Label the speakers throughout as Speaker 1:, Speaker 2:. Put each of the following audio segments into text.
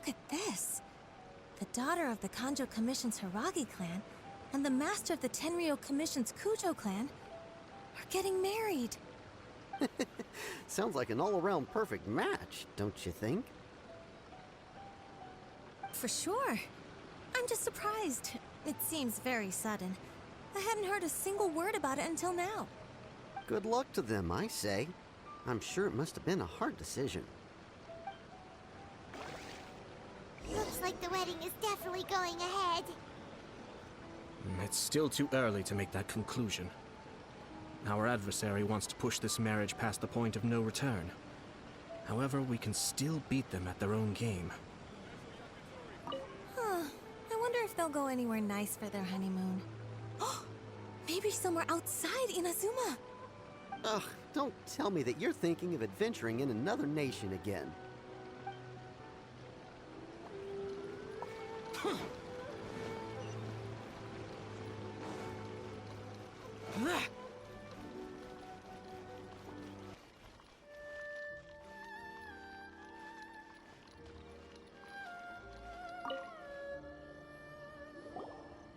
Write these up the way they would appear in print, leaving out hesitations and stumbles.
Speaker 1: Look at this. The daughter of the Kanjo Commission's Hiragi clan and the master of the Tenryou Commission's Kujo clan are getting married.
Speaker 2: Sounds like an all-around perfect match, don't you think?
Speaker 1: For sure. I'm just surprised. It seems very sudden. I hadn't heard a single word about it until now.
Speaker 2: Good luck to them, I say. I'm sure it must have been a hard decision.
Speaker 3: Looks like the wedding is definitely going ahead.
Speaker 4: It's still too early to make that conclusion. Our adversary wants to push this marriage past the point of no return. However, we can still beat them at their own game.
Speaker 1: Huh. I wonder if they'll go anywhere nice for their honeymoon. Maybe somewhere outside Inazuma.
Speaker 2: Ugh, don't tell me that you're thinking of adventuring in another nation again.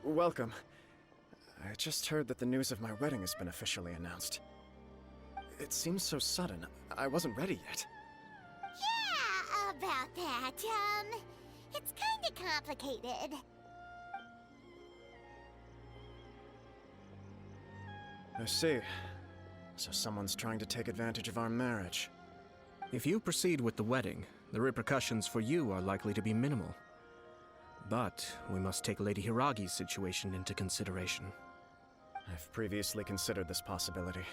Speaker 5: Welcome. I just heard that the news of my wedding has been officially announced. It seems so sudden. I wasn't ready yet.
Speaker 3: Yeah, about that. It's kinda complicated.
Speaker 5: I see. So someone's trying to take advantage of our marriage.
Speaker 4: If you proceed with the wedding, the repercussions for you are likely to be minimal. But we must take Lady Hiragi's situation into consideration.
Speaker 5: I've previously considered this possibility.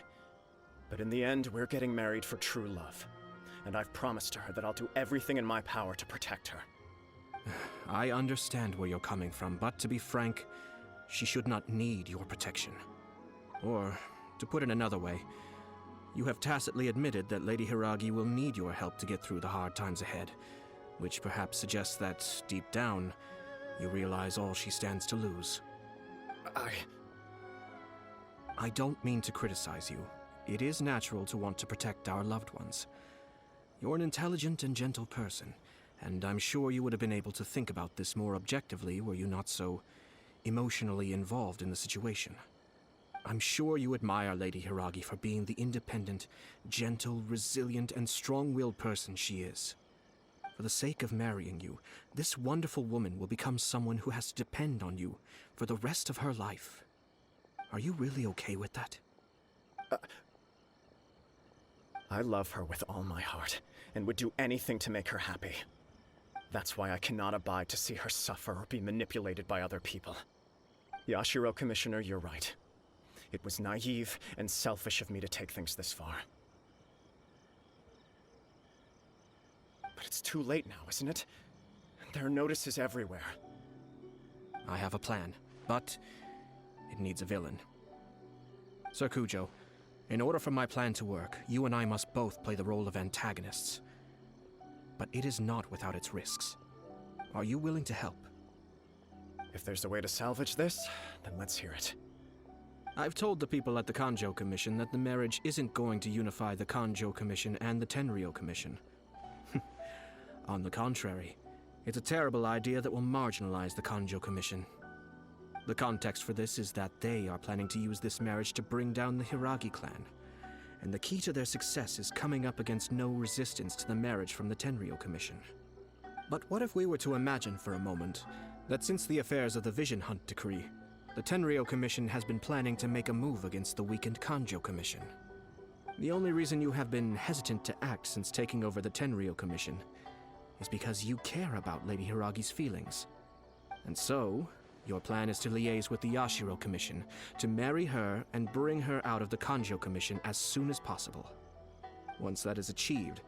Speaker 5: But in the end, we're getting married for true love. And I've promised her that I'll do everything in my power to protect her.
Speaker 4: I understand where you're coming from, but to be frank, she should not need your protection. Or, to put it another way, you have tacitly admitted that Lady Hiragi will need your help to get through the hard times ahead, which perhaps suggests that, deep down, you realize all she stands to lose. I don't mean to criticize you. It is natural to want to protect our loved ones. You're an intelligent and gentle person, and I'm sure you would have been able to think about this more objectively were you not so emotionally involved in the situation. I'm sure you admire Lady Hiragi for being the independent, gentle, resilient, and strong-willed person she is. For the sake of marrying you, this wonderful woman will become someone who has to depend on you for the rest of her life. Are you really okay with that?
Speaker 5: I love her with all my heart, and would do anything to make her happy. That's why I cannot abide to see her suffer or be manipulated by other people. Yashiro, Commissioner, you're right. It was naive and selfish of me to take things this far. But it's too late now, isn't it? There are notices everywhere.
Speaker 4: I have a plan, but it needs a villain. Sir Kujo, in order for my plan to work, you and I must both play the role of antagonists. But it is not without its risks. Are you willing to help?
Speaker 5: If there's a way to salvage this, then let's hear it.
Speaker 4: I've told the people at the Kanjo Commission that the marriage isn't going to unify the Kanjo Commission and the Tenryou Commission. On the contrary, it's a terrible idea that will marginalize the Kanjo Commission. The context for this is that they are planning to use this marriage to bring down the Hiragi clan, and the key to their success is coming up against no resistance to the marriage from the Tenryou Commission. But what if we were to imagine for a moment that since the affairs of the Vision Hunt Decree, the Tenryou Commission has been planning to make a move against the weakened Kanjo Commission? The only reason you have been hesitant to act since taking over the Tenryou Commission is because you care about Lady Hiragi's feelings. And so, your plan is to liaise with the Yashiro Commission, to marry her and bring her out of the Kanjo Commission as soon as possible. Once that is achieved,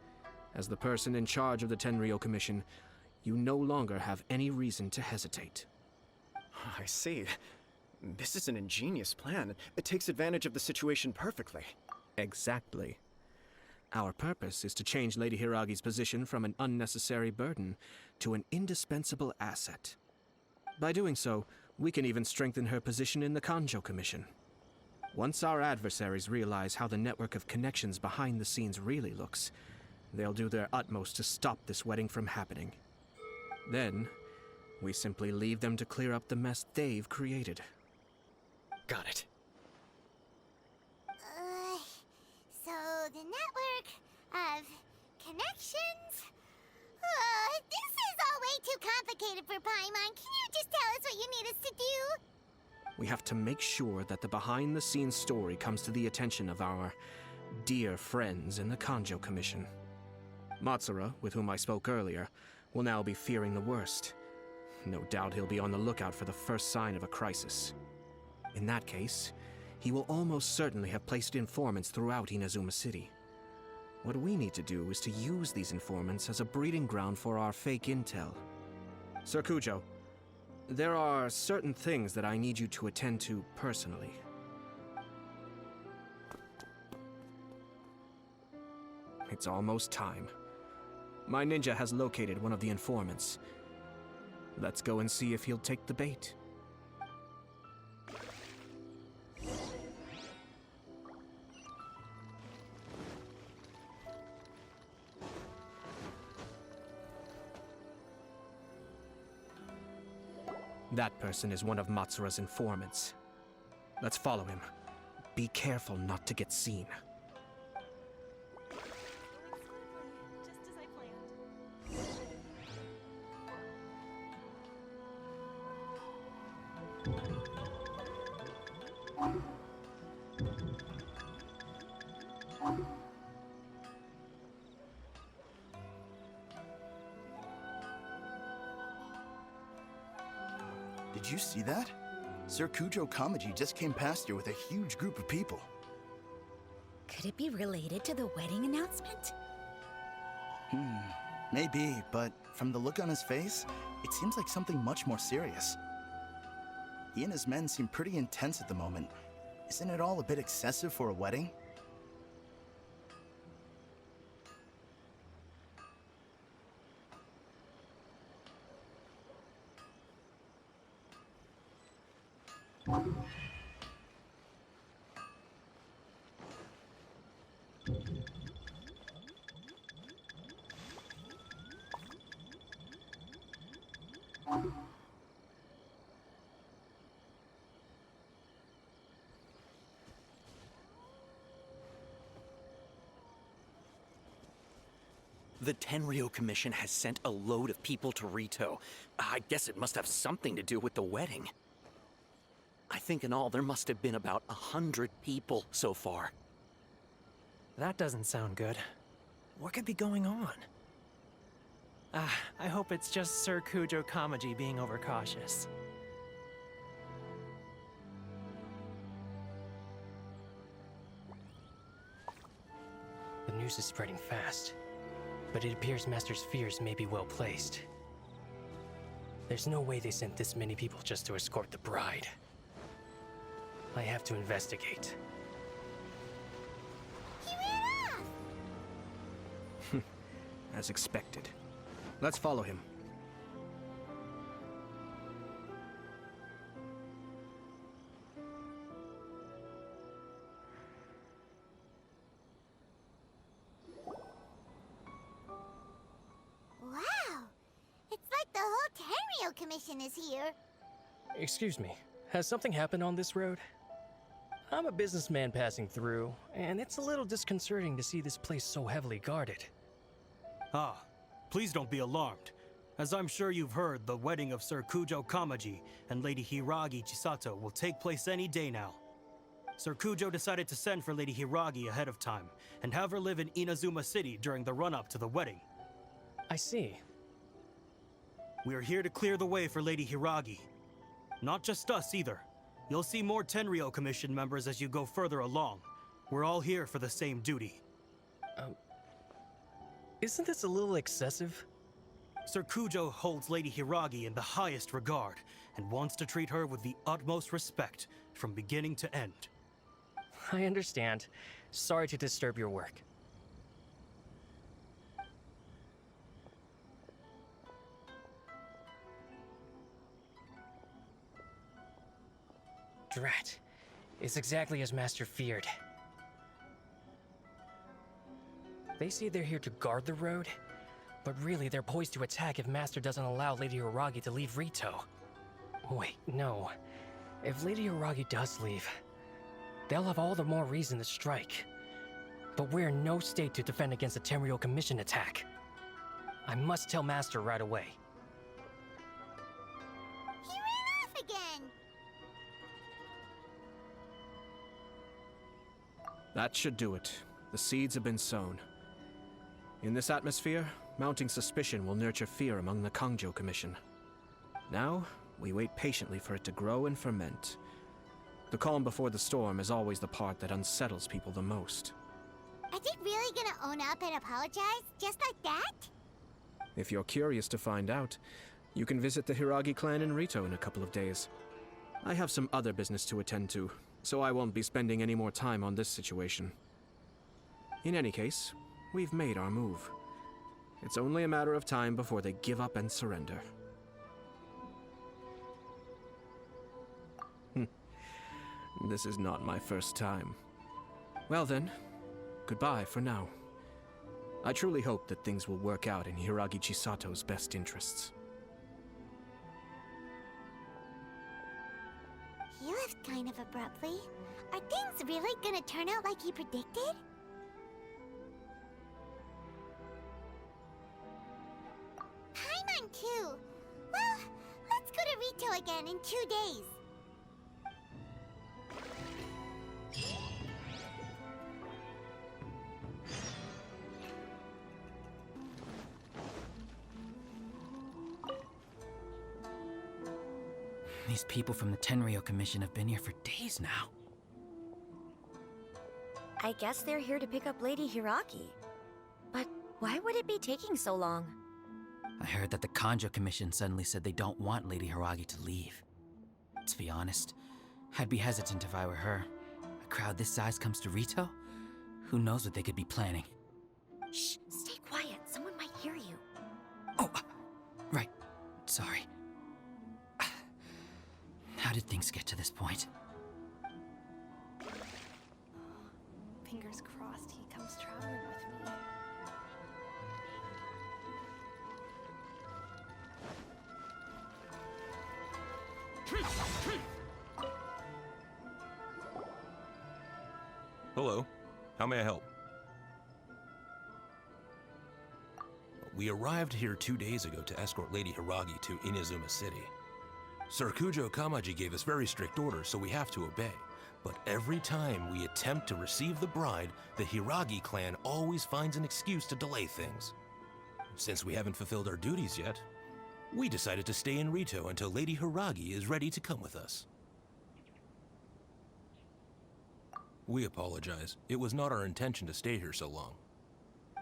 Speaker 4: as the person in charge of the Tenryou Commission, you no longer have any reason to hesitate.
Speaker 5: I see. This is an ingenious plan. It takes advantage of the situation perfectly.
Speaker 4: Exactly. Our purpose is to change Lady Hiragi's position from an unnecessary burden to an indispensable asset. By doing so, we can even strengthen her position in the Kanjo Commission. Once our adversaries realize how the network of connections behind the scenes really looks, they'll do their utmost to stop this wedding from happening. Then, we simply leave them to clear up the mess they've created.
Speaker 5: Got it.
Speaker 3: So the network of connections? This is all way too complicated for Paimon. Can you just tell us what you need us to do?
Speaker 4: We have to make sure that the behind-the-scenes story comes to the attention of our dear friends in the Kanjo Commission. Matsura, with whom I spoke earlier, will now be fearing the worst. No doubt he'll be on the lookout for the first sign of a crisis. In that case, he will almost certainly have placed informants throughout Inazuma City. What we need to do is to use these informants as a breeding ground for our fake intel. Sir Kujo, there are certain things that I need you to attend to personally. It's almost time. My ninja has located one of the informants. Let's go and see if he'll take the bait. That person is one of Matsura's informants. Let's follow him. Be careful not to get seen.
Speaker 1: Just as I planned.
Speaker 6: Did you see that? Sir Kujo Kamaji just came past here with a huge group of people.
Speaker 7: Could it be related to the wedding announcement?
Speaker 6: Maybe, but from the look on his face, it seems like something much more serious. He and his men seem pretty intense at the moment. Isn't it all a bit excessive for a wedding?
Speaker 8: The Tenryou Commission has sent a load of people to Rito. I guess it must have something to do with the wedding. I think in all there must have been about 100 people so far.
Speaker 9: That doesn't sound good. What could be going on? I hope it's just Sir Kujo Kamaji being overcautious. The news is spreading fast, but it appears Master's fears may be well placed. There's no way they sent this many people just to escort the bride. I have to investigate.
Speaker 3: He ran off!
Speaker 4: As expected. Let's follow him.
Speaker 3: Wow! It's like the whole Tenryou Commission is here.
Speaker 9: Excuse me, has something happened on this road? I'm a businessman passing through, and it's a little disconcerting to see this place so heavily guarded.
Speaker 10: Ah, please don't be alarmed. As I'm sure you've heard, the wedding of Sir Kujo Kamaji and Lady Hiragi Chisato will take place any day now. Sir Kujo decided to send for Lady Hiragi ahead of time and have her live in Inazuma City during the run-up to the wedding.
Speaker 9: I see.
Speaker 10: We are here to clear the way for Lady Hiragi. Not just us either. You'll see more Tenryou Commission members as you go further along. We're all here for the same duty.
Speaker 9: Isn't this a little excessive?
Speaker 10: Sir Kujo holds Lady Hiragi in the highest regard and wants to treat her with the utmost respect from beginning to end.
Speaker 9: I understand. Sorry to disturb your work. Drat. It's exactly as Master feared. They say they're here to guard the road, But really, they're poised to attack if Master doesn't allow Lady Hiragi to leave Rito. Wait, no. If Lady Hiragi does leave, they'll have all the more reason to strike. But we're in no state to defend against a Tenryou Commission attack. I must tell Master right away.
Speaker 3: He ran off again!
Speaker 4: That should do it. The seeds have been sown. In this atmosphere, mounting suspicion will nurture fear among the Kangjo Commission. Now, we wait patiently for it to grow and ferment. The calm before the storm is always the part that unsettles people the most.
Speaker 3: Are they really gonna own up and apologize? Just like that?
Speaker 4: If you're curious to find out, you can visit the Hiragi clan in Rito in a couple of days. I have some other business to attend to, so I won't be spending any more time on this situation. In any case, we've made our move. It's only a matter of time before they give up and surrender. This is not my first time. Well then, goodbye for now. I truly hope that things will work out in Hiragi Chisato's best interests.
Speaker 3: He left kind of abruptly. Are things really gonna turn out like he predicted? Paimon too! Well, let's go to Rito again in 2 days.
Speaker 11: These people from the Tenryou Commission have been here for days now.
Speaker 7: I guess they're here to pick up Lady Hiragi. But why would it be taking so long?
Speaker 11: I heard that the Kangjo Commission suddenly said they don't want Lady Hiragi to leave. To be honest, I'd be hesitant if I were her. A crowd this size comes to Rito? Who knows what they could be planning?
Speaker 7: Shh, stay quiet. Someone might hear you.
Speaker 11: Oh, right. Sorry. How did things get to this point?
Speaker 1: Fingers crossed he comes traveling with me.
Speaker 12: Hello. How may I help? We arrived here 2 days ago to escort Lady Hiragi to Inazuma City. Sir Kujo Kamaji gave us very strict orders, so we have to obey. But every time we attempt to receive the bride, the Hiragi clan always finds an excuse to delay things. Since we haven't fulfilled our duties yet, we decided to stay in Rito until Lady Hiragi is ready to come with us. We apologize. It was not our intention to stay here so long.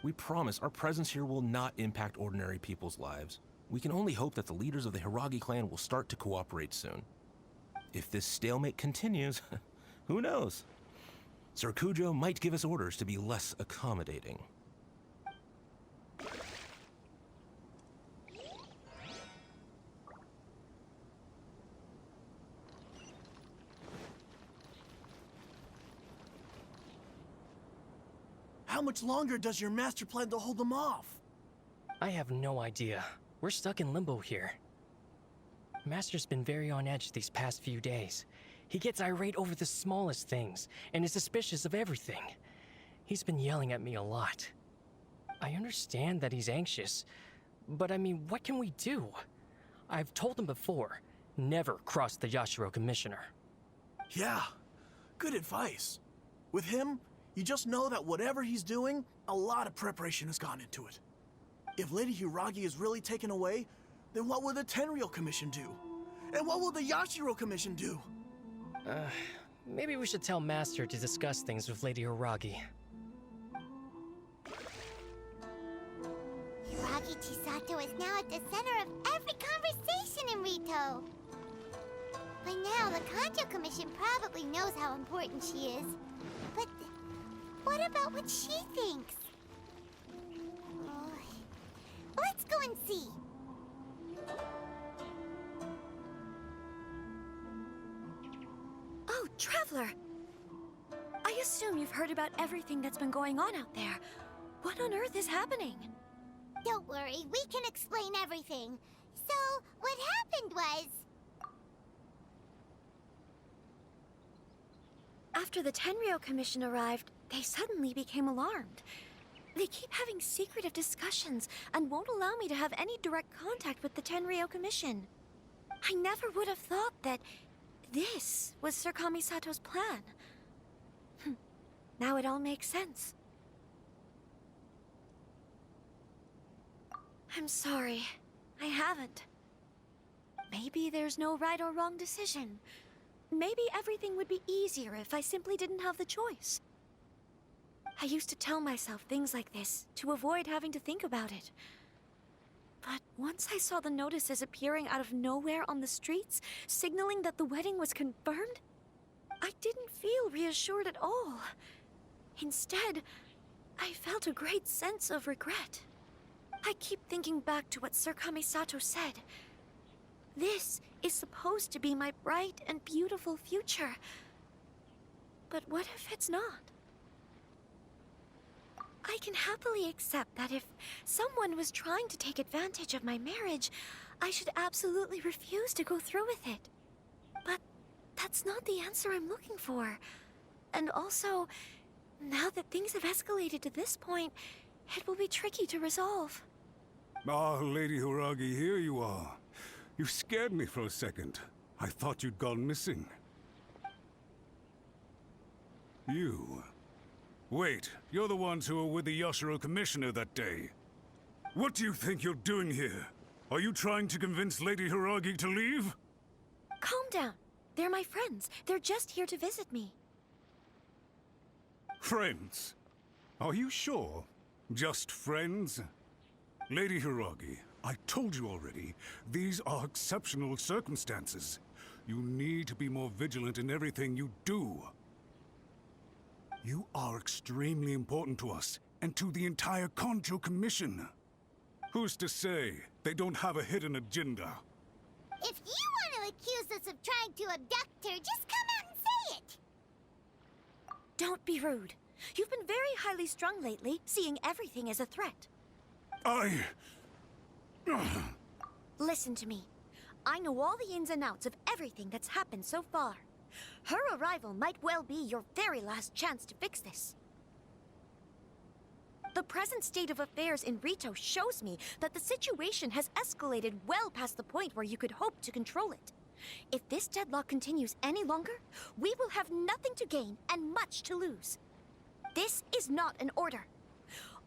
Speaker 12: We promise our presence here will not impact ordinary people's lives. We can only hope that the leaders of the Hiragi clan will start to cooperate soon. If this stalemate continues, who knows? Sir Kujo might give us orders to be less accommodating.
Speaker 6: How much longer does your master plan to hold them off?
Speaker 9: I have no idea. We're stuck in limbo here. Master's been very on edge these past few days. He gets irate over the smallest things, and is suspicious of everything. He's been yelling at me a lot. I understand that he's anxious, but I mean, what can we do? I've told him before, never cross the Yashiro Commissioner.
Speaker 6: Yeah, good advice. With him, you just know that whatever he's doing, a lot of preparation has gone into it. If Lady Hiragi is really taken away, then what will the Tenryou Commission do? And what will the Yashiro Commission do?
Speaker 9: Maybe we should tell Master to discuss things with Lady Hiragi.
Speaker 3: Hiragi Chisato is now at the center of every conversation in Rito. By now, the Kangjo Commission probably knows how important she is. But what about what she thinks? Oh, let's go and see.
Speaker 7: Oh, Traveler! I assume you've heard about everything that's been going on out there. What on earth is happening?
Speaker 3: Don't worry, we can explain everything. So, what happened was...
Speaker 7: After the Tenryou Commission arrived, they suddenly became alarmed. They keep having secretive discussions and won't allow me to have any direct contact with the Tenryou Commission. I never would have thought that this was Sir Kamisato's plan. Now it all makes sense. I'm sorry. I haven't. Maybe there's no right or wrong decision. Maybe everything would be easier if I simply didn't have the choice. I used to tell myself things like this to avoid having to think about it. But once I saw the notices appearing out of nowhere on the streets, signaling that the wedding was confirmed, I didn't feel reassured at all. Instead, I felt a great sense of regret. I keep thinking back to what Sir Kamisato said. This is supposed to be my bright and beautiful future. But what if it's not? I can happily accept that if someone was trying to take advantage of my marriage, I should absolutely refuse to go through with it. But that's not the answer I'm looking for. And also, now that things have escalated to this point, it will be tricky to resolve.
Speaker 13: Ah, Lady Hiragi, here you are. You scared me for a second. I thought you'd gone missing. You... Wait, you're the ones who were with the Yashiro Commissioner that day. What do you think you're doing here? Are you trying to convince Lady Hiragi to leave?
Speaker 7: Calm down. They're my friends. They're just here to visit me.
Speaker 13: Friends? Are you sure? Just friends? Lady Hiragi, I told you already, these are exceptional circumstances. You need to be more vigilant in everything you do. You are extremely important to us, and to the entire Kanjo Commission. Who's to say they don't have a hidden agenda?
Speaker 3: If you want to accuse us of trying to abduct her, just come out and say it!
Speaker 7: Don't be rude. You've been very highly strung lately, seeing everything as a threat. Listen to me. I know all the ins and outs of everything that's happened so far. Her arrival might well be your very last chance to fix this. The present state of affairs in Rito shows me that the situation has escalated well past the point where you could hope to control it. If this deadlock continues any longer, we will have nothing to gain and much to lose. This is not an order.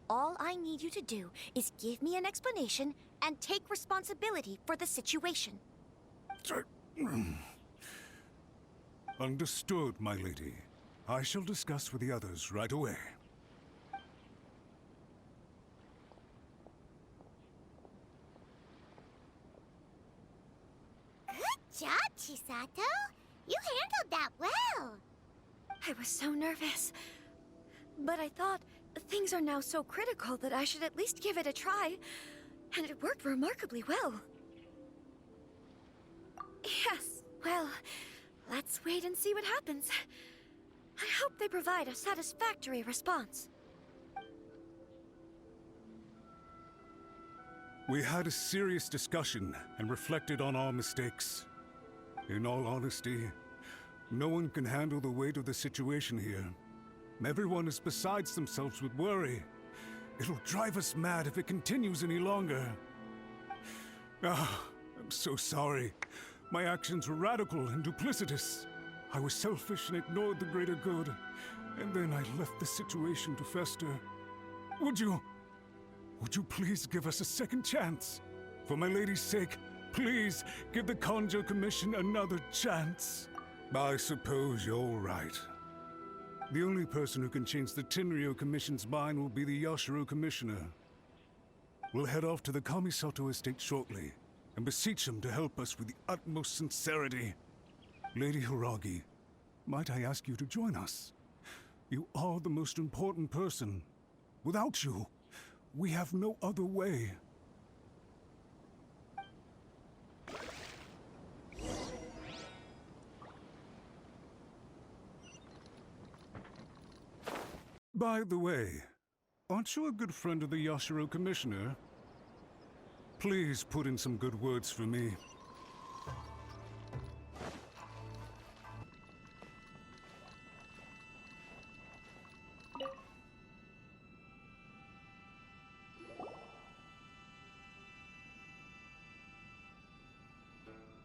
Speaker 7: All I need you to do is give me an explanation and take responsibility for the situation.
Speaker 13: Understood, my lady. I shall discuss with the others right away.
Speaker 3: Good job, Chisato. You handled that well.
Speaker 7: I was so nervous. But I thought things are now so critical that I should at least give it a try. And it worked remarkably well. Yes, well, let's wait and see what happens. I hope they provide a satisfactory response.
Speaker 13: We had a serious discussion and reflected on our mistakes. In all honesty, no one can handle the weight of the situation here. Everyone is besides themselves with worry. It'll drive us mad if it continues any longer. I'm so sorry. My actions were radical and duplicitous. I was selfish and ignored the greater good. And then I left the situation to fester. Would you please give us a second chance? For my lady's sake, please give the Kanjo Commission another chance. I suppose you're right. The only person who can change the Tenryou Commission's mind will be the Yashiro Commissioner. We'll head off to the Kamisato estate shortly and beseech him to help us with the utmost sincerity. Lady Hiragi, might I ask you to join us? You are the most important person. Without you, we have no other way. By the way, aren't you a good friend of the Yashiro Commissioner? Please put in some good words for me.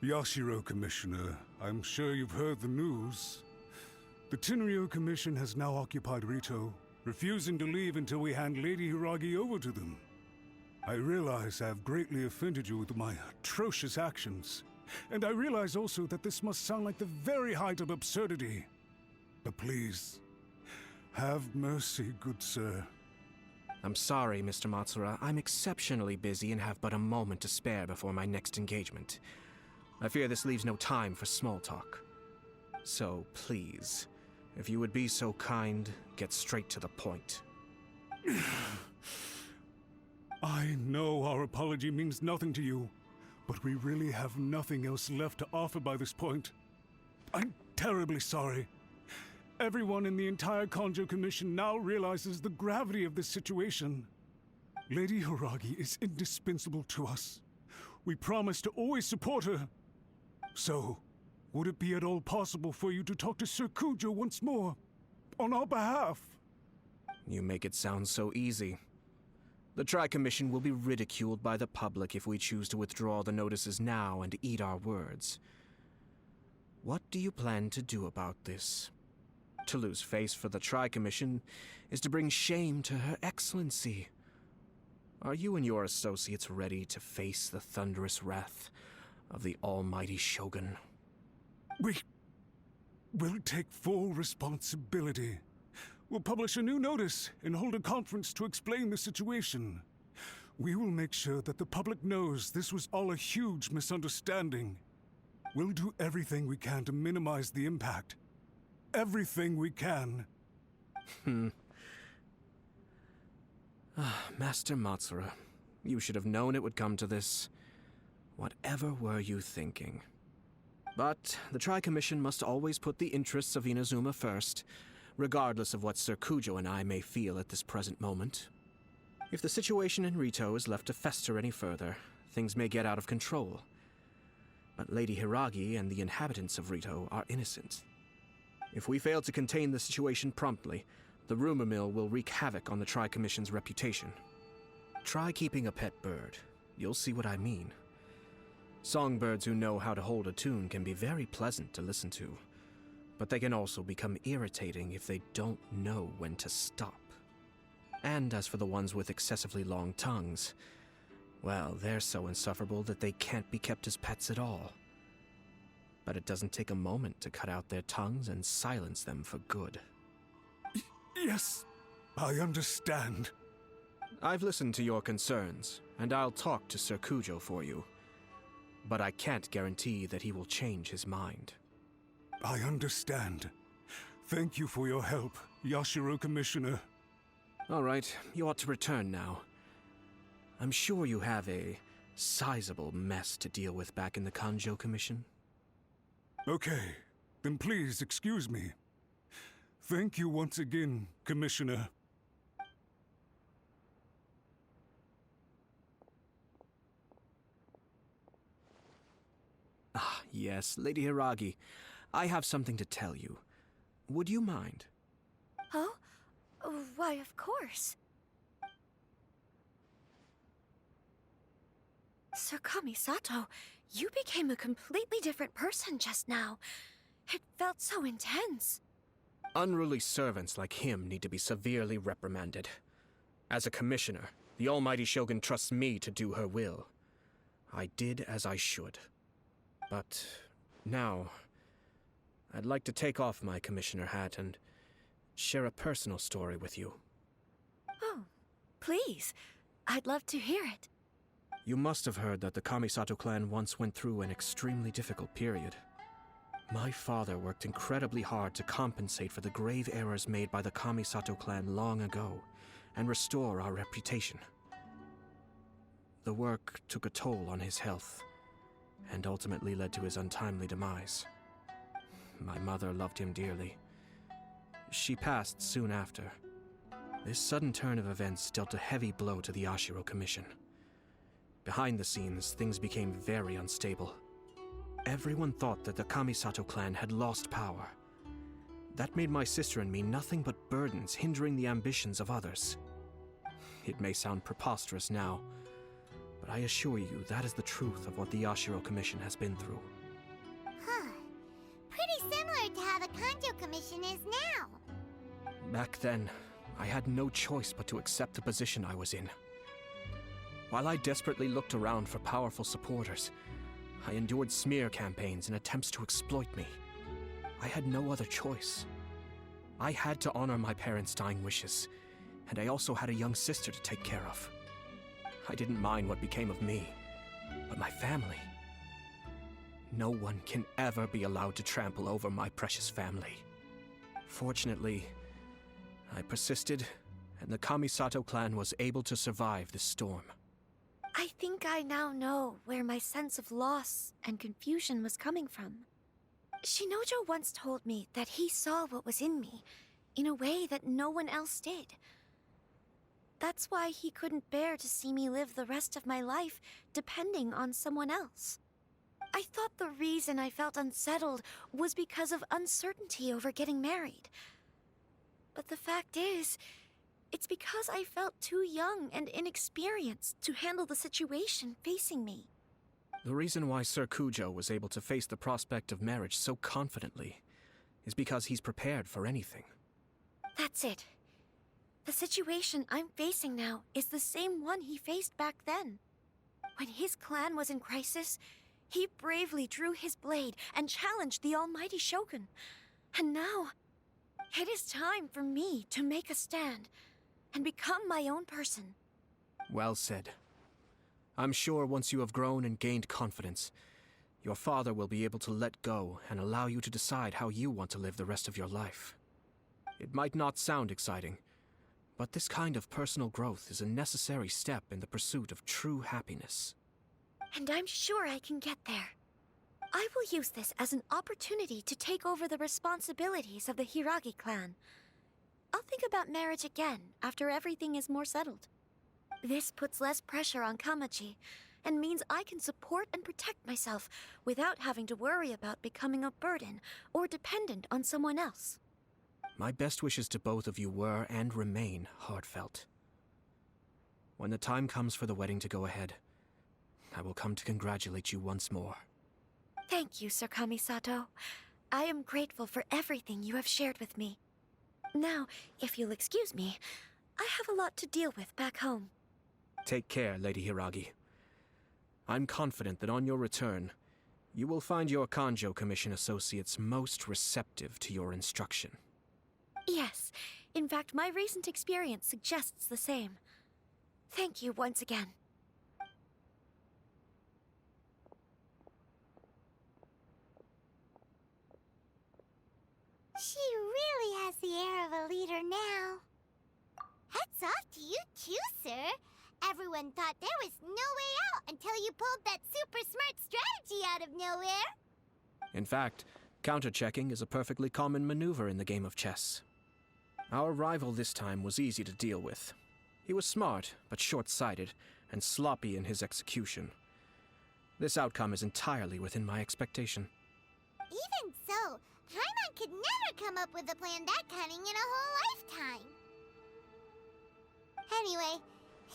Speaker 13: Yashiro, Commissioner, I'm sure you've heard the news. The Tenryou Commission has now occupied Rito, refusing to leave until we hand Lady Hiragi over to them. I realize I have greatly offended you with my atrocious actions, and I realize also that this must sound like the very height of absurdity. But please, have mercy, good sir.
Speaker 4: I'm sorry, Mr. Matsura. I'm exceptionally busy and have but a moment to spare before my next engagement. I fear this leaves no time for small talk. So, please, if you would be so kind, get straight to the point.
Speaker 13: I know our apology means nothing to you, but we really have nothing else left to offer by this point. I'm terribly sorry. Everyone in the entire Kanjo Commission now realizes the gravity of this situation. Lady Hiragi is indispensable to us. We promise to always support her. So, would it be at all possible for you to talk to Sir Kujo once more, on our behalf?
Speaker 4: You make it sound so easy. The Tri-Commission will be ridiculed by the public if we choose to withdraw the notices now and eat our words. What do you plan to do about this? To lose face for the Tri-Commission is to bring shame to Her Excellency. Are you and your associates ready to face the thunderous wrath of the almighty Shogun?
Speaker 13: We will take full responsibility. We'll publish a new notice and hold a conference to explain the situation. We will make sure that the public knows this was all a huge misunderstanding. We'll do everything we can to minimize the impact. Everything we can.
Speaker 4: Master Matsura, you should have known it would come to this. Whatever were you thinking? But the Tri-Commission must always put the interests of Inazuma first, regardless of what Sir Kujo and I may feel at this present moment. If the situation in Rito is left to fester any further, things may get out of control. But Lady Hiragi and the inhabitants of Rito are innocent. If we fail to contain the situation promptly, the rumor mill will wreak havoc on the Tri-Commission's reputation. Try keeping a pet bird. You'll see what I mean. Songbirds who know how to hold a tune can be very pleasant to listen to, but they can also become irritating if they don't know when to stop. And as for the ones with excessively long tongues, well, they're so insufferable that they can't be kept as pets at all. But it doesn't take a moment to cut out their tongues and silence them for good.
Speaker 13: Yes, I understand.
Speaker 4: I've listened to your concerns, and I'll talk to Sir Kujo for you. But I can't guarantee that he will change his mind.
Speaker 13: I understand. Thank you for your help, Yashiro Commissioner.
Speaker 4: All right, you ought to return now. I'm sure you have a sizable mess to deal with back in the Kanjo Commission.
Speaker 13: Okay, then please excuse me. Thank you once again, Commissioner.
Speaker 4: Ah, yes, Lady Hiragi. I have something to tell you. Would you mind?
Speaker 7: Oh? Why, of course. Sir Kamisato, you became a completely different person just now. It felt so intense.
Speaker 4: Unruly servants like him need to be severely reprimanded. As a commissioner, the almighty Shogun trusts me to do her will. I did as I should. But now, I'd like to take off my commissioner hat and share a personal story with you.
Speaker 7: Oh, please. I'd love to hear it.
Speaker 4: You must have heard that the Kamisato clan once went through an extremely difficult period. My father worked incredibly hard to compensate for the grave errors made by the Kamisato clan long ago and restore our reputation. The work took a toll on his health and ultimately led to his untimely demise. My mother loved him dearly. She passed soon after. This sudden turn of events dealt a heavy blow to the Yashiro Commission. Behind the scenes, things became very unstable. Everyone thought that the Kamisato clan had lost power. That made my sister and me nothing but burdens hindering the ambitions of others. It may sound preposterous now, but I assure you that is the truth of what the Yashiro Commission has been through.
Speaker 3: Huh. Pretty similar to how the Kanjo Commission is now.
Speaker 4: Back then, I had no choice but to accept the position I was in. While I desperately looked around for powerful supporters, I endured smear campaigns and attempts to exploit me. I had no other choice. I had to honor my parents' dying wishes, and I also had a young sister to take care of. I didn't mind what became of me, but my family. No one can ever be allowed to trample over my precious family. Fortunately, I persisted, and the Kamisato clan was able to survive this storm.
Speaker 7: I think I now know where my sense of loss and confusion was coming from. Shinojo once told me that he saw what was in me in a way that no one else did. That's why he couldn't bear to see me live the rest of my life depending on someone else. I thought the reason I felt unsettled was because of uncertainty over getting married. But the fact is, it's because I felt too young and inexperienced to handle the situation facing me.
Speaker 4: The reason why Sir Kujo was able to face the prospect of marriage so confidently is because he's prepared for anything.
Speaker 7: That's it. The situation I'm facing now is the same one he faced back then. When his clan was in crisis, he bravely drew his blade and challenged the almighty Shogun. And now, it is time for me to make a stand and become my own person.
Speaker 4: Well said. I'm sure once you have grown and gained confidence, your father will be able to let go and allow you to decide how you want to live the rest of your life. It might not sound exciting, but this kind of personal growth is a necessary step in the pursuit of true happiness.
Speaker 7: And I'm sure I can get there. I will use this as an opportunity to take over the responsibilities of the Hiragi clan. I'll think about marriage again after everything is more settled. This puts less pressure on Kamaji, and means I can support and protect myself without having to worry about becoming a burden or dependent on someone else.
Speaker 4: My best wishes to both of you were and remain heartfelt. When the time comes for the wedding to go ahead, I will come to congratulate you once more.
Speaker 7: Thank you, Sir Kamisato. I am grateful for everything you have shared with me. Now, if you'll excuse me, I have a lot to deal with back home.
Speaker 4: Take care, Lady Hiragi. I'm confident that on your return, you will find your Kanjo Commission associates most receptive to your instruction.
Speaker 7: Yes, in fact, my recent experience suggests the same. Thank you once again.
Speaker 3: She really has the air of a leader now. Hats off to you too, sir. Everyone thought there was no way out until you pulled that super smart strategy out of nowhere.
Speaker 4: In fact, counter-checking is a perfectly common maneuver in the game of chess. Our rival this time was easy to deal with. He was smart, but short-sighted, and sloppy in his execution. This outcome is entirely within my expectation.
Speaker 3: Even so, Paimon could never come up with a plan that cunning in a whole lifetime. Anyway,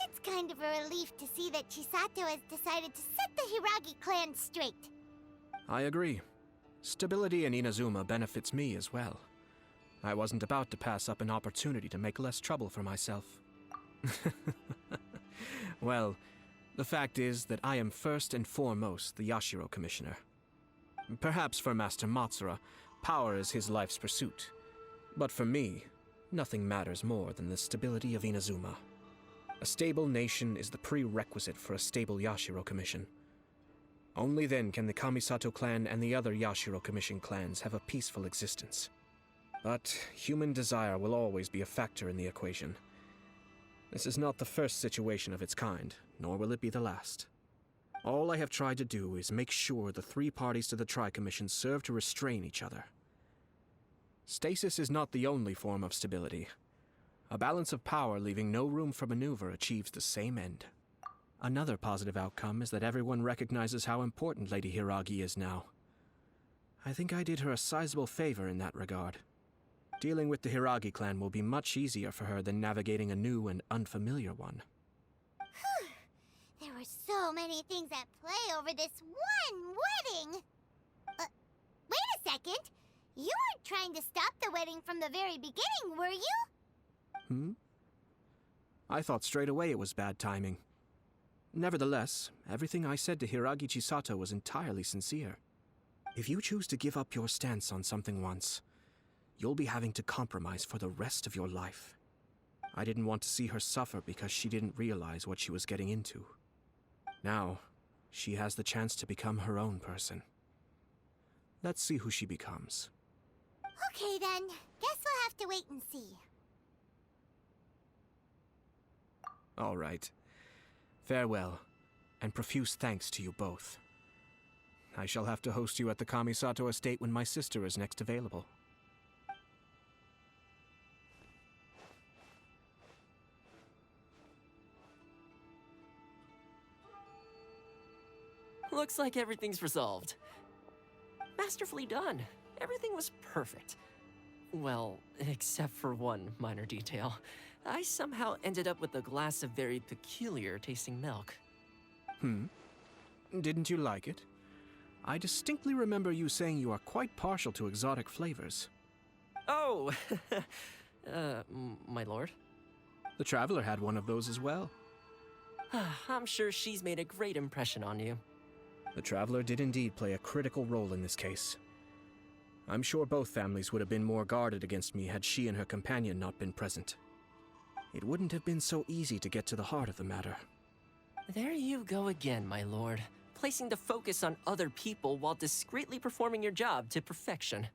Speaker 3: it's kind of a relief to see that Chisato has decided to set the Hiragi clan straight.
Speaker 4: I agree. Stability in Inazuma benefits me as well. I wasn't about to pass up an opportunity to make less trouble for myself. Well, the fact is that I am first and foremost the Yashiro Commissioner. Perhaps for Master Matsura, power is his life's pursuit. But for me, nothing matters more than the stability of Inazuma. A stable nation is the prerequisite for a stable Yashiro Commission. Only then can the Kamisato clan and the other Yashiro Commission clans have a peaceful existence. But human desire will always be a factor in the equation. This is not the first situation of its kind, nor will it be the last. All I have tried to do is make sure the three parties to the Tri-Commission serve to restrain each other. Stasis is not the only form of stability. A balance of power leaving no room for maneuver achieves the same end. Another positive outcome is that everyone recognizes how important Lady Hiragi is now. I think I did her a sizable favor in that regard. Dealing with the Hiragi clan will be much easier for her than navigating a new and unfamiliar one.
Speaker 3: There were so many things at play over this one wedding. Wait a second. You weren't trying to stop the wedding from the very beginning, were you?
Speaker 4: I thought straight away it was bad timing. Nevertheless, everything I said to Hiragi Chisato was entirely sincere. If you choose to give up your stance on something once, you'll be having to compromise for the rest of your life. I didn't want to see her suffer because she didn't realize what she was getting into. Now, she has the chance to become her own person. Let's see who she becomes.
Speaker 3: Okay then. Guess we'll have to wait and see.
Speaker 4: All right. Farewell, and profuse thanks to you both. I shall have to host you at the Kamisato estate when my sister is next available.
Speaker 14: Looks like everything's resolved. Masterfully done. Everything was perfect. Well, except for one minor detail. I somehow ended up with a glass of very peculiar tasting milk.
Speaker 4: Didn't you like it? I distinctly remember you saying you are quite partial to exotic flavors.
Speaker 14: Oh! My lord?
Speaker 4: The Traveler had one of those as well.
Speaker 14: I'm sure she's made a great impression on you.
Speaker 4: The Traveler did indeed play a critical role in this case. I'm sure both families would have been more guarded against me had she and her companion not been present. It wouldn't have been so easy to get to the heart of the matter.
Speaker 14: There you go again, my lord. Placing the focus on other people while discreetly performing your job to perfection.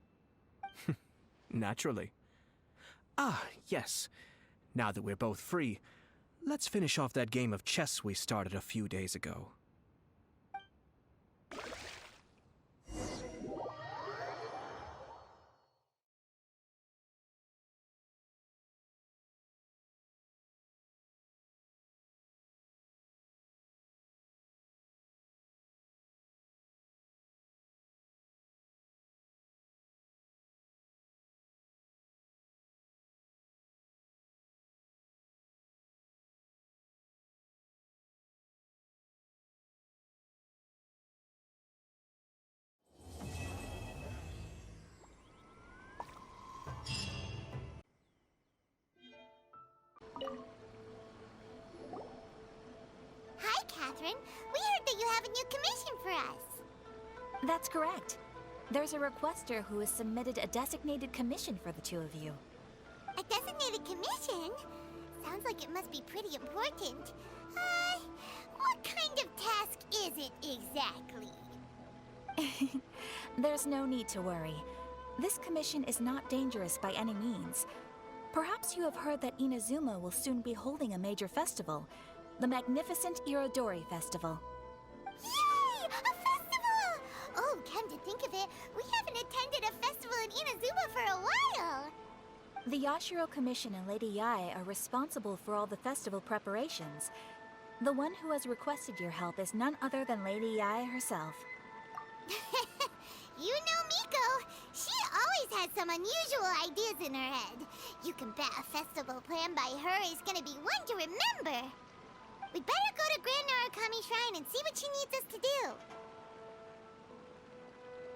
Speaker 4: Naturally. Ah, yes. Now that we're both free, let's finish off that game of chess we started a few days ago.
Speaker 3: Hi, Catherine. We heard that you have a new commission for us.
Speaker 7: That's correct. There's a requester who has submitted a designated commission for the two of you.
Speaker 3: A designated commission? Sounds like it must be pretty important. What kind of task is it exactly?
Speaker 7: There's no need to worry. This commission is not dangerous by any means. Perhaps you have heard that Inazuma will soon be holding a major festival, the magnificent Irodori Festival.
Speaker 3: Yay! A festival! Oh, come to think of it, we haven't attended a festival in Inazuma for a while.
Speaker 7: The Yashiro Commission and Lady Yae are responsible for all the festival preparations. The one who has requested your help is none other than Lady Yae herself.
Speaker 3: You know Miko. She always has some unusual ideas in her head. You can bet a festival planned by her is gonna be one to remember. We'd better go to Grand Narukami Shrine and see what she needs us to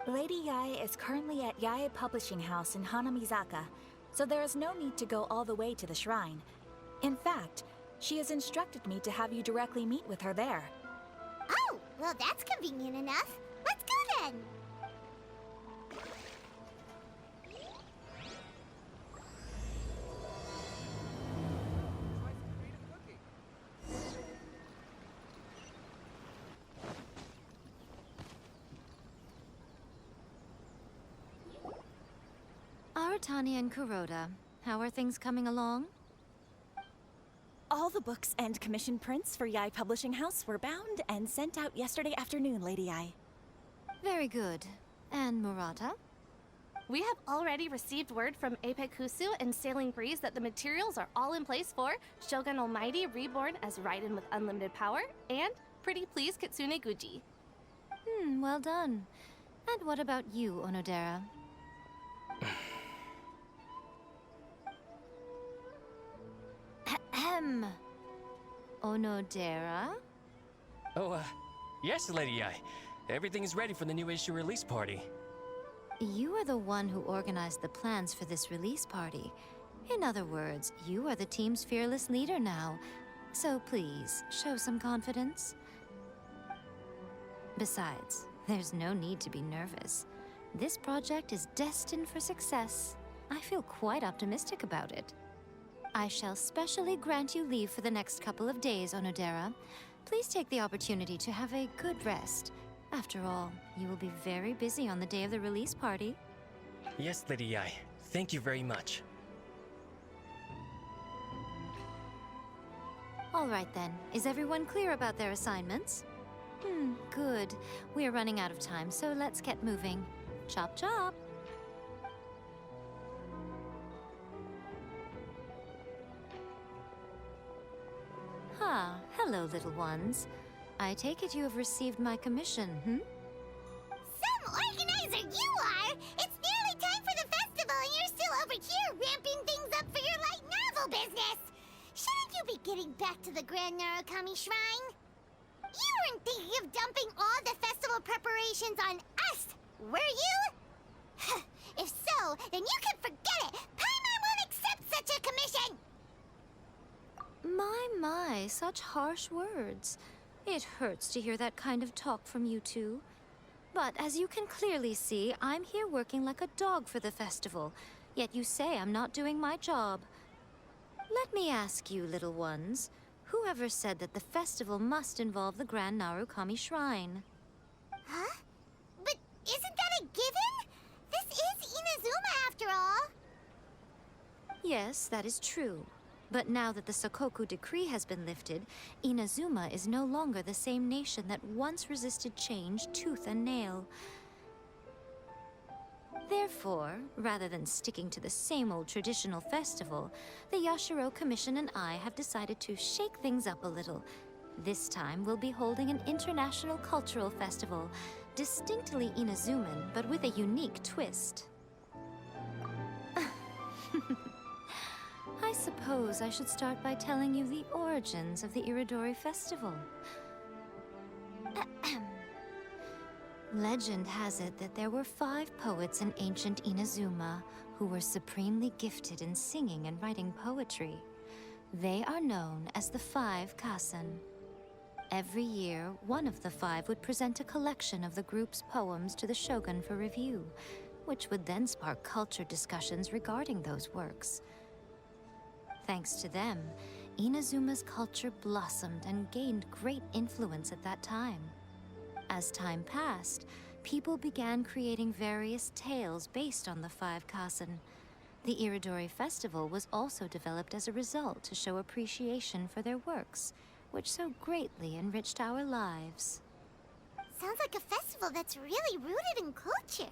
Speaker 3: do.
Speaker 7: Lady Yae is currently at Yae Publishing House in Hanamizaka, so there is no need to go all the way to the shrine. In fact, she has instructed me to have you directly meet with her there.
Speaker 3: Oh, well that's convenient enough. Let's go then.
Speaker 15: Aratani and Kuroda, how are things coming along?
Speaker 16: All the books and commission prints for Yae Publishing House were bound and sent out yesterday afternoon, Lady Yae.
Speaker 15: Very good. And Murata?
Speaker 17: We have already received word from Apekusu and Sailing Breeze that the materials are all in place for Shogun Almighty reborn as Raiden with unlimited power and Pretty Please Kitsune Guji.
Speaker 15: Well done. And what about you, Onodera? Ahem. Onodera?
Speaker 9: Oh, yes, Lady Ai. Everything is ready for the new issue release party.
Speaker 15: You are the one who organized the plans for this release party. In other words, you are the team's fearless leader now. So please, show some confidence. Besides, there's no need to be nervous. This project is destined for success. I feel quite optimistic about it. I shall specially grant you leave for the next couple of days, Onodera. Please take the opportunity to have a good rest. After all, you will be very busy on the day of the release party.
Speaker 9: Yes, Lady Ai. Thank you very much.
Speaker 15: All right then. Is everyone clear about their assignments? Good. We are running out of time, so let's get moving. Chop chop! Hello, little ones. I take it you have received my commission,
Speaker 3: Some organizer you are! It's nearly time for the festival and you're still over here ramping things up for your light novel business! Shouldn't you be getting back to the Grand Narukami Shrine? You weren't thinking of dumping all the festival preparations on us, were you? If so, then you can forget it! Paimon won't accept such a commission!
Speaker 15: My, such harsh words. It hurts to hear that kind of talk from you two. But as you can clearly see, I'm here working like a dog for the festival. Yet you say I'm not doing my job. Let me ask you, little ones, whoever said that the festival must involve the Grand Narukami Shrine?
Speaker 3: Huh? But isn't that a given? This is Inazuma after all.
Speaker 15: Yes, that is true. But now that the Sakoku decree has been lifted, Inazuma is no longer the same nation that once resisted change tooth and nail. Therefore, rather than sticking to the same old traditional festival, the Yashiro Commission and I have decided to shake things up a little. This time, we'll be holding an international cultural festival, distinctly Inazuman, but with a unique twist. I suppose I should start by telling you the origins of the Iridori Festival. Legend has it that there were 5 poets in ancient Inazuma who were supremely gifted in singing and writing poetry. They are known as the 5 Kasen. Every year, one of the 5 would present a collection of the group's poems to the shogun for review, which would then spark culture discussions regarding those works. Thanks to them, Inazuma's culture blossomed and gained great influence at that time. As time passed, people began creating various tales based on the 5 Kasen. The Iridori Festival was also developed as a result to show appreciation for their works, which so greatly enriched our lives.
Speaker 3: Sounds like a festival that's really rooted in culture.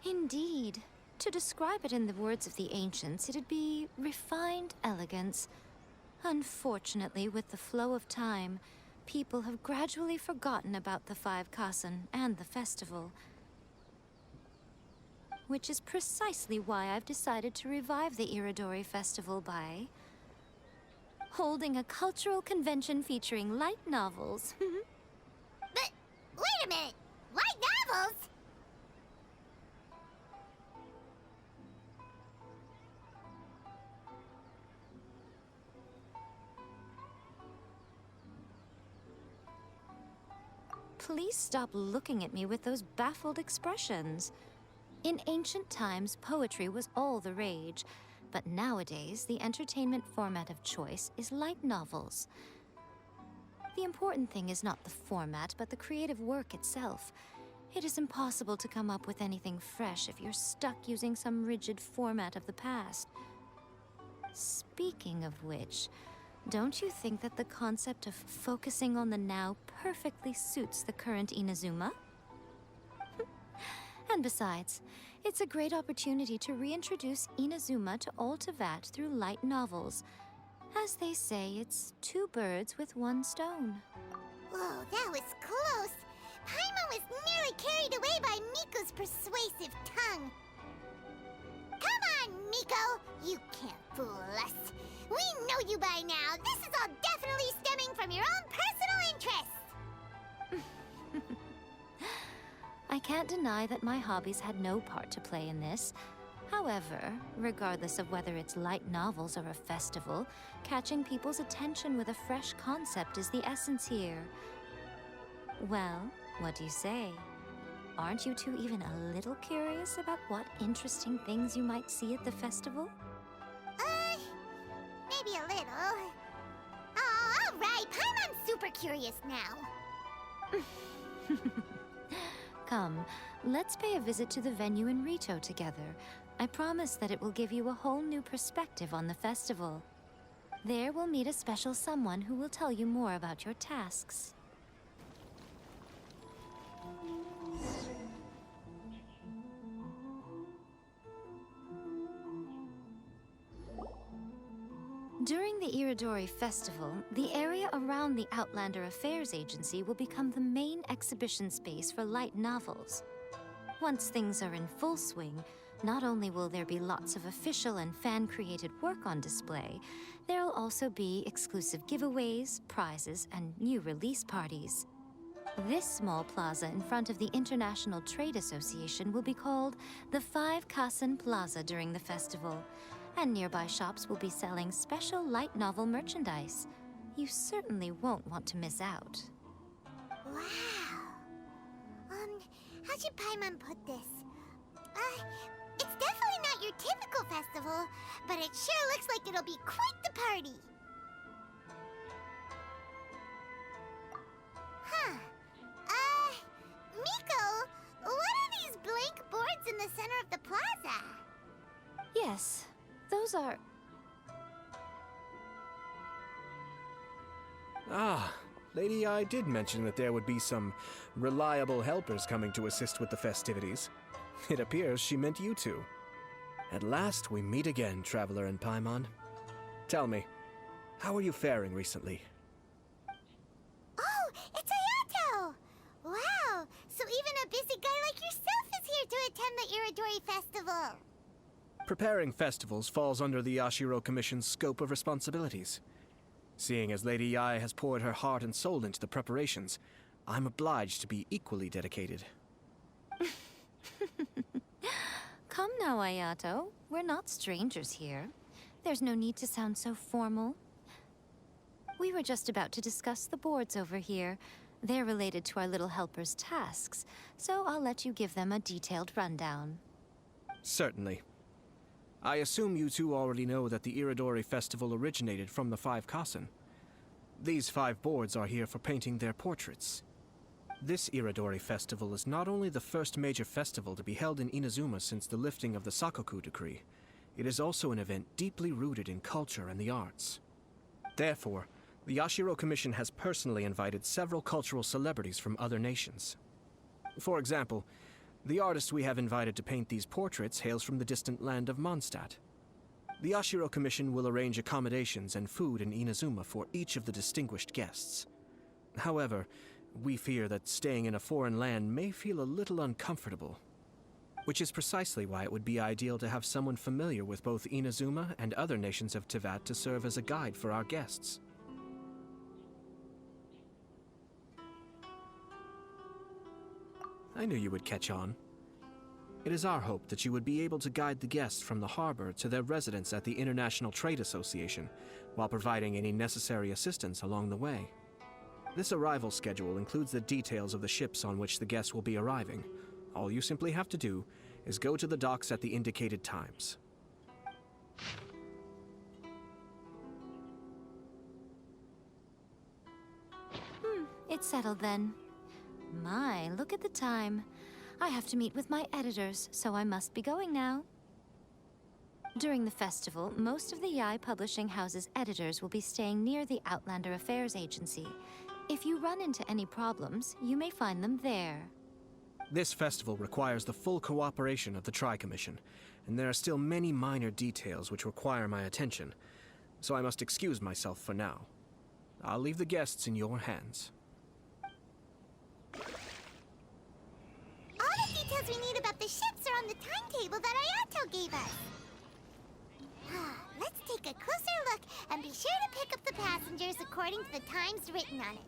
Speaker 15: Indeed. To describe it in the words of the ancients, it'd be refined elegance. Unfortunately, with the flow of time, people have gradually forgotten about the 5 Kasen and the festival. Which is precisely why I've decided to revive the Iridori Festival by holding a cultural convention featuring light novels.
Speaker 3: But wait a minute! Light novels?
Speaker 15: Please stop looking at me with those baffled expressions. In ancient times, poetry was all the rage, but nowadays, the entertainment format of choice is light novels. The important thing is not the format, but the creative work itself. It is impossible to come up with anything fresh if you're stuck using some rigid format of the past. Speaking of which, don't you think that the concept of focusing on the now perfectly suits the current Inazuma? And besides, it's a great opportunity to reintroduce Inazuma to old Tevat through light novels. As they say, it's two birds with one stone.
Speaker 3: Whoa, that was close. Paimon was nearly carried away by Miko's persuasive tongue. Come on, Miko! You can't fool us. We know you by now. This is all definitely stemming from your own personal interests.
Speaker 15: I can't deny that my hobbies had no part to play in this. However, regardless of whether it's light novels or a festival, catching people's attention with a fresh concept is the essence here. Well, what do you say? Aren't you two even a little curious about what interesting things you might see at the festival?
Speaker 3: Maybe a little. Oh, all right. Paimon's super curious now.
Speaker 15: Come, let's pay a visit to the venue in Rito together. I promise that it will give you a whole new perspective on the festival. There we'll meet a special someone who will tell you more about your tasks. During the Iridori Festival, the area around the Outlander Affairs Agency will become the main exhibition space for light novels. Once things are in full swing, not only will there be lots of official and fan-created work on display, there'll also be exclusive giveaways, prizes, and new release parties. This small plaza in front of the International Trade Association will be called the 5 Kasen Plaza during the festival, and nearby shops will be selling special light novel merchandise. You certainly won't want to miss out.
Speaker 3: Wow. How should Paimon put this? It's definitely not your typical festival, but it sure looks like it'll be quite the party. Huh. Miko, what are these blank boards in the center of the plaza?
Speaker 15: Yes, those are...
Speaker 4: Ah, Lady I did mention that there would be some reliable helpers coming to assist with the festivities. It appears she meant you two. At last we meet again, Traveler and Paimon. Tell me, how are you faring recently?
Speaker 3: Oh, it's Ayato! Wow, so even a busy guy like yourself is here to attend the Iridori Festival.
Speaker 4: Preparing festivals falls under the Yashiro Commission's scope of responsibilities. Seeing as Lady Yae has poured her heart and soul into the preparations, I'm obliged to be equally dedicated.
Speaker 15: Come now, Ayato. We're not strangers here. There's no need to sound so formal. We were just about to discuss the boards over here. They're related to our little helper's tasks, so I'll let you give them a detailed rundown.
Speaker 4: Certainly. I assume you two already know that the Iridori Festival originated from the 5 Kasen. These 5 boards are here for painting their portraits. This Iridori Festival is not only the first major festival to be held in Inazuma since the lifting of the Sakoku Decree, it is also an event deeply rooted in culture and the arts. Therefore, the Yashiro Commission has personally invited several cultural celebrities from other nations. For example, the artist we have invited to paint these portraits hails from the distant land of Mondstadt. The Yashiro Commission will arrange accommodations and food in Inazuma for each of the distinguished guests. However, we fear that staying in a foreign land may feel a little uncomfortable, which is precisely why it would be ideal to have someone familiar with both Inazuma and other nations of Tevat to serve as a guide for our guests. I knew you would catch on. It is our hope that you would be able to guide the guests from the harbor to their residence at the International Trade Association, while providing any necessary assistance along the way. This arrival schedule includes the details of the ships on which the guests will be arriving. All you simply have to do is go to the docks at the indicated times.
Speaker 15: It's settled then. My, look at the time. I have to meet with my editors, so I must be going now. During the festival, most of the Yae Publishing House's editors will be staying near the Outlander Affairs Agency. If you run into any problems, you may find them there.
Speaker 4: This festival requires the full cooperation of the Tri-Commission, and there are still many minor details which require my attention, so I must excuse myself for now. I'll leave the guests in your hands.
Speaker 3: All the details we need about the ships are on the timetable that Ayato gave us. Let's take a closer look and be sure to pick up the passengers according to the times written on it.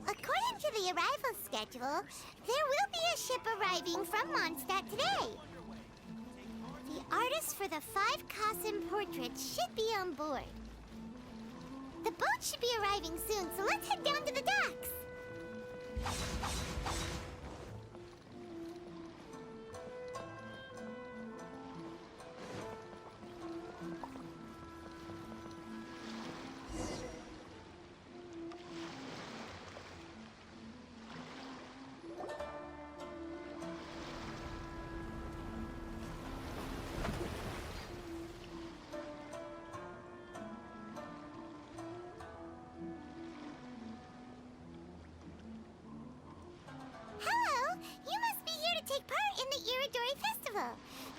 Speaker 3: According to the arrival schedule, there will be a ship arriving from Mondstadt today. The artist for the 5 Kassen portraits should be on board. The boat should be arriving soon, so let's head down to the docks.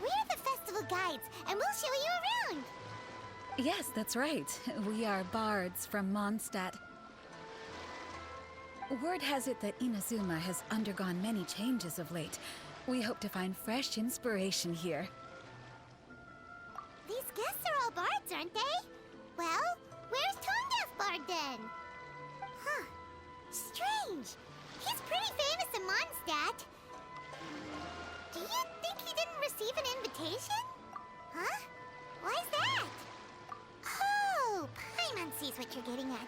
Speaker 3: We're the festival guides, and we'll show you around.
Speaker 18: Yes, that's right. We are bards from Mondstadt. Word has it that Inazuma has undergone many changes of late. We hope to find fresh inspiration here.
Speaker 3: These guests are all bards, aren't they? Well, where's Tone-Deaf Bard then? Huh. Strange. He's pretty famous in Mondstadt. Do you think he didn't receive an invitation? Huh? Why's that? Oh, Paimon sees what you're getting at.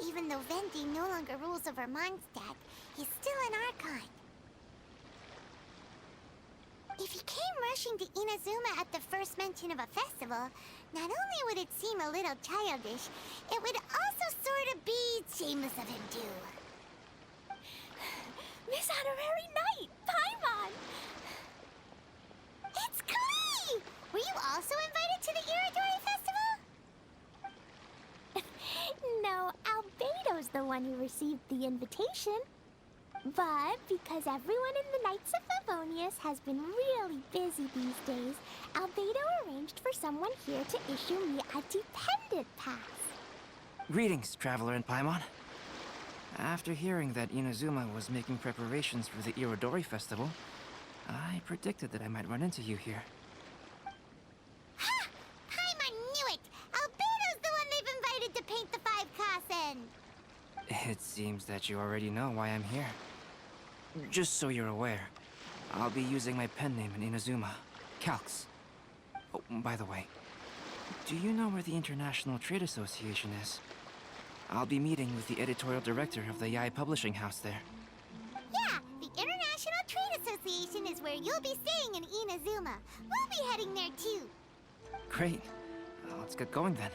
Speaker 3: Even though Venti no longer rules over Mondstadt, he's still an Archon. If he came rushing to Inazuma at the first mention of a festival, not only would it seem a little childish, it would also sort of be shameless of him too.
Speaker 7: Miss Honorary Knight, Paimon!
Speaker 3: It's Klee! Were you also invited to the Iridori Festival?
Speaker 19: No, Albedo's the one who received the invitation. But because everyone in the Knights of Favonius has been really busy these days, Albedo arranged for someone here to issue me a dependent pass.
Speaker 20: Greetings, Traveler and Paimon. After hearing that Inazuma was making preparations for the Irodori Festival, I predicted that I might run into you here.
Speaker 3: Ha! Paimon knew it! Albedo's the one they've invited to paint the 5 Kassen!
Speaker 20: It seems that you already know why I'm here. Just so you're aware, I'll be using my pen name in Inazuma, Calx. Oh, by the way, do you know where the International Trade Association is? I'll be meeting with the editorial director of the Yae Publishing House there.
Speaker 3: Yeah, the International Trade Association is where you'll be staying in Inazuma. We'll be heading there too.
Speaker 20: Great. Let's get going then.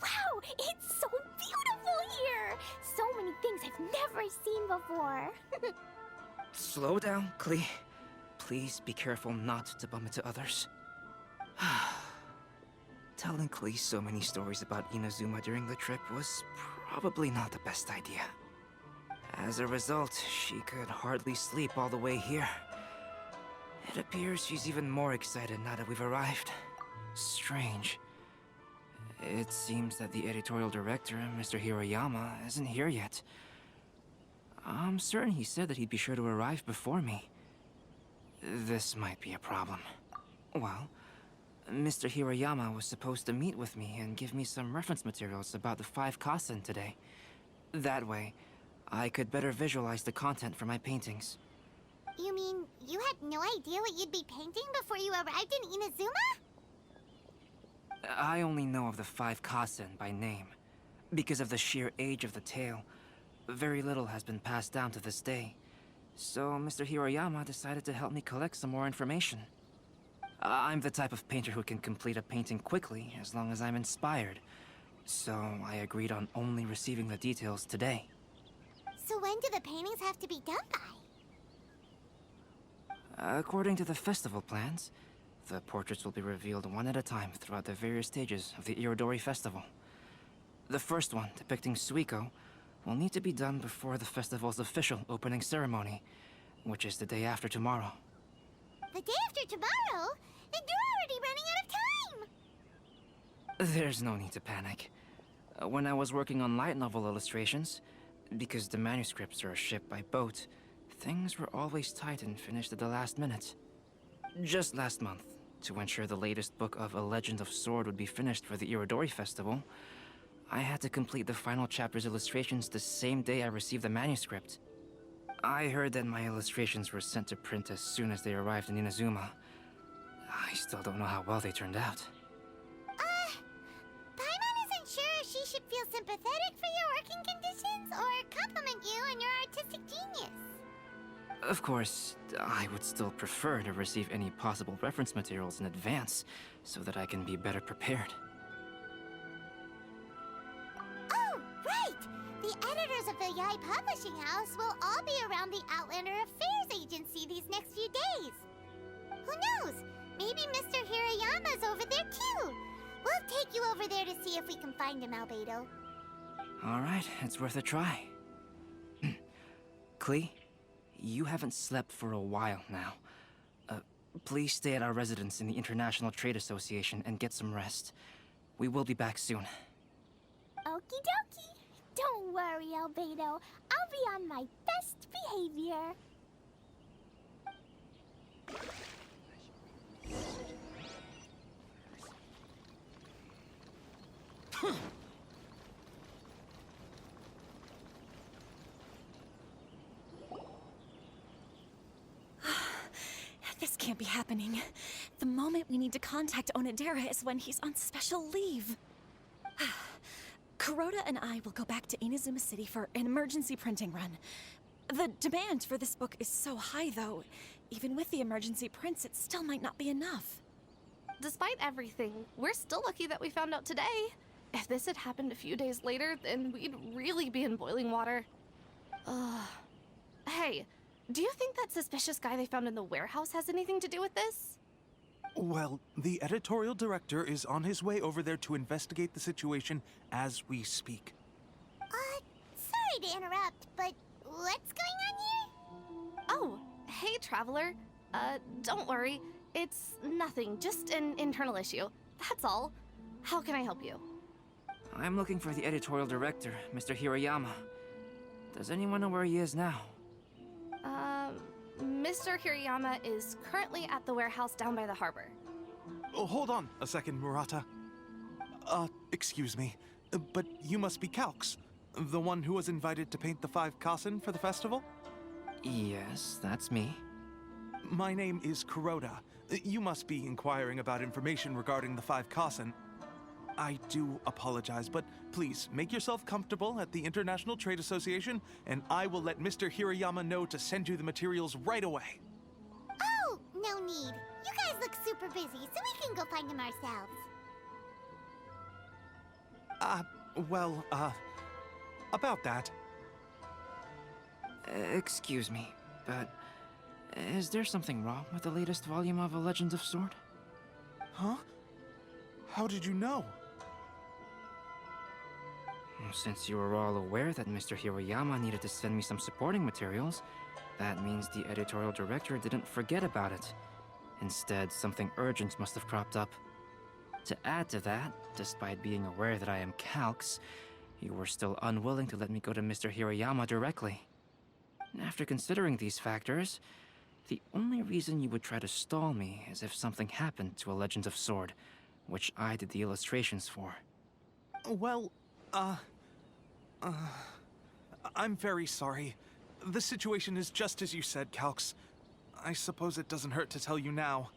Speaker 19: Wow, it's so beautiful here! So many things I've never seen before.
Speaker 20: Slow down, Klee. Please be careful not to bump into others. Telling Klee so many stories about Inazuma during the trip was probably not the best idea. As a result, she could hardly sleep all the way here. It appears she's even more excited now that we've arrived. Strange. It seems that the editorial director, Mr. Hiroyama, isn't here yet. I'm certain he said that he'd be sure to arrive before me. This might be a problem. Well, Mr. Hiroyama was supposed to meet with me and give me some reference materials about the 5 Kassen today. That way, I could better visualize the content for my paintings.
Speaker 3: You mean you had no idea what you'd be painting before you arrived in Inazuma?
Speaker 20: I only know of the 5 Kassen by name. Because of the sheer age of the tale, very little has been passed down to this day. So Mr. Hiroyama decided to help me collect some more information. I'm the type of painter who can complete a painting quickly as long as I'm inspired. So I agreed on only receiving the details today.
Speaker 3: So when do the paintings have to be done by?
Speaker 20: According to the festival plans, the portraits will be revealed one at a time throughout the various stages of the Irodori Festival. The first one, depicting Suiko, will need to be done before the festival's official opening ceremony, which is the day after tomorrow.
Speaker 3: The day after tomorrow? Then you're already running out of time!
Speaker 20: There's no need to panic. When I was working on light novel illustrations, because the manuscripts are shipped by boat, things were always tight and finished at the last minute. Just last month, to ensure the latest book of A Legend of Sword would be finished for the Irodori Festival, I had to complete the final chapter's illustrations the same day I received the manuscript. I heard that my illustrations were sent to print as soon as they arrived in Inazuma. I still don't know how well they turned out.
Speaker 3: Paimon isn't sure if she should feel sympathetic for your working conditions or compliment you on your artistic genius.
Speaker 20: Of course, I would still prefer to receive any possible reference materials in advance, so that I can be better prepared.
Speaker 3: Oh, right! The editors of the Yai Publishing House will all be around the Outlander Affairs Agency these next few days. Who knows? Maybe Mr. Hirayama's over there too. We'll take you over there to see if we can find him, Albedo.
Speaker 20: Alright, it's worth a try. Klee, you haven't slept for a while now. Please stay at our residence in the International Trade Association and get some rest. We will be back soon.
Speaker 19: Okie dokie. Don't worry, Albedo. I'll be on my best behavior.
Speaker 16: This can't be happening. The moment we need to contact Onodera is when he's on special leave. Kuroda and I will go back to Inazuma City for an emergency printing run. The demand for this book is so high, though. Even with the emergency prints, it still might not be enough.
Speaker 17: Despite everything, we're still lucky that we found out today. If this had happened a few days later, then we'd really be in boiling water. Hey, do you think that suspicious guy they found in the warehouse has anything to do with this?
Speaker 21: Well, the editorial director is on his way over there to investigate the situation as we speak.
Speaker 3: Sorry to interrupt, but what's going on here?
Speaker 17: Oh, hey, Traveler. Don't worry. It's nothing, just an internal issue. That's all. How can I help you?
Speaker 20: I'm looking for the editorial director, Mr. Hirayama. Does anyone know where he is now?
Speaker 17: Mr. Hirayama is currently at the warehouse down by the harbor.
Speaker 21: Oh, hold on a second, Murata. Excuse me, but you must be Calx, the one who was invited to paint the 5 Kasen for the festival?
Speaker 20: Yes, that's me.
Speaker 21: My name is Kuroda. You must be inquiring about information regarding the 5 Kasen. I do apologize, but please make yourself comfortable at the International Trade Association, and I will let Mr. Hirayama know to send you the materials right away.
Speaker 3: Oh, no need. You guys look super busy, so we can go find him ourselves.
Speaker 21: About that.
Speaker 20: Excuse me, but is there something wrong with the latest volume of A Legend of Sword?
Speaker 21: Huh? How did you know?
Speaker 20: Since you were all aware that Mr. Hirayama needed to send me some supporting materials, that means the editorial director didn't forget about it. Instead, something urgent must have cropped up. To add to that, despite being aware that I am Calx, you were still unwilling to let me go to Mr. Hirayama directly. After considering these factors, the only reason you would try to stall me is if something happened to A Legend of Sword, which I did the illustrations for.
Speaker 21: Well, I'm very sorry. The situation is just as you said, Calx. I suppose it doesn't hurt to tell you now.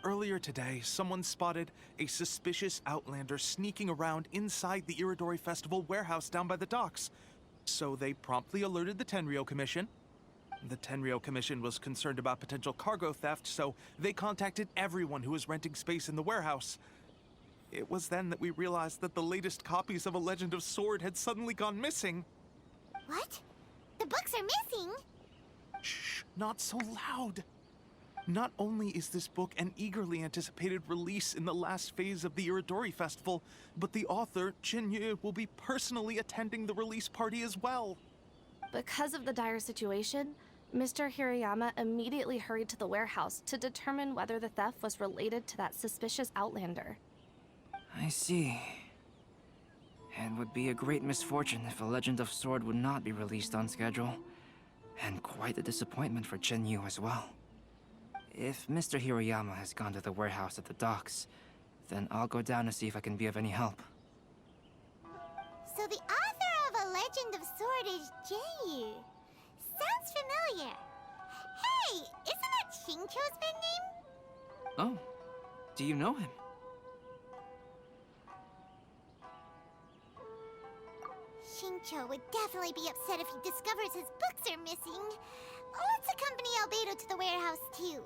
Speaker 21: Earlier today, someone spotted a suspicious outlander sneaking around inside the Irodori Festival warehouse down by the docks. So they promptly alerted the Tenryou Commission. The Tenryou Commission was concerned about potential cargo theft, so they contacted everyone who was renting space in the warehouse. It was then that we realized that the latest copies of A Legend of Sword had suddenly gone missing.
Speaker 3: What? The books are missing?
Speaker 21: Shh, not so loud. Not only is this book an eagerly anticipated release in the last phase of the Iridori Festival, but the author, Jinyu, will be personally attending the release party as well.
Speaker 17: Because of the dire situation, Mr. Hirayama immediately hurried to the warehouse to determine whether the theft was related to that suspicious outlander.
Speaker 20: I see. It would be a great misfortune if A Legend of Sword would not be released on schedule. And quite a disappointment for Jinyu as well. If Mr. Hirayama has gone to the warehouse at the docks, then I'll go down to see if I can be of any help.
Speaker 3: So the author of A Legend of Sword is Jinyu. Sounds familiar. Hey, isn't that Shincho's pen name?
Speaker 20: Oh, do you know him?
Speaker 3: Shincho would definitely be upset if he discovers his books are missing. Let's accompany Albedo to the warehouse too.